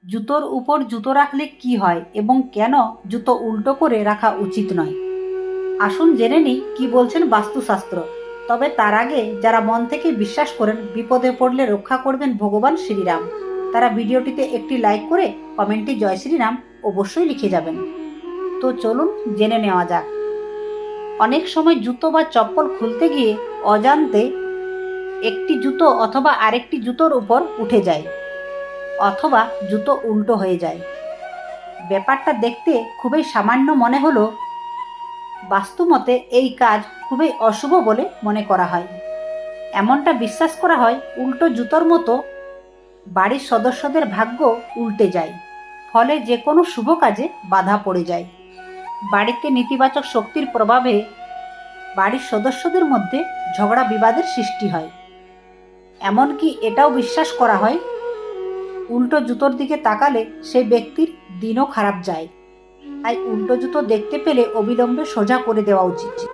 জুতোর উপর জুতো রাখলে কি হয় এবং কেন জুতো উল্টো করে রাখা উচিত নয়। আসুন জেনে নিই কি বলছেন বাস্তুশাস্ত্র। তবে তার আগে যারা মন থেকে বিশ্বাস করেন বিপদে পড়লে রক্ষা করবেন ভগবান শ্রীরাম, তারা ভিডিওটিতে একটি লাইক করে কমেন্টে জয় শ্রীরাম অবশ্যই লিখে যাবেন। তো চলুন জেনে নেওয়া যাক। অনেক সময় জুতো বা চপ্পল খুলতে গিয়ে অজান্তে একটি জুতো অথবা আরেকটি জুতোর উপর উঠে যায়, অথবা জুতো উল্টো হয়ে যায়। ব্যাপারটা দেখতে খুবই সামান্য মনে হলো, বাস্তুমতে এই কাজ খুবই অশুভ বলে মনে করা হয়। এমনটা বিশ্বাস করা হয় উল্টো জুতোর মতো বাড়ির সদস্যদের ভাগ্য উল্টে যায়, ফলে যে কোনো শুভ কাজে বাধা পড়ে যায়। বাড়িতে নেতিবাচক শক্তির প্রভাবে বাড়ির সদস্যদের মধ্যে ঝগড়া বিবাদের সৃষ্টি হয়। এমনকি এটাও বিশ্বাস করা হয় উল্টো জুতোর দিকে তাকালে সেই ব্যক্তির দিনও খারাপ যায়। তাই উল্টো জুতো দেখতে পেলে অবিলম্বে সোজা করে দেওয়া উচিত।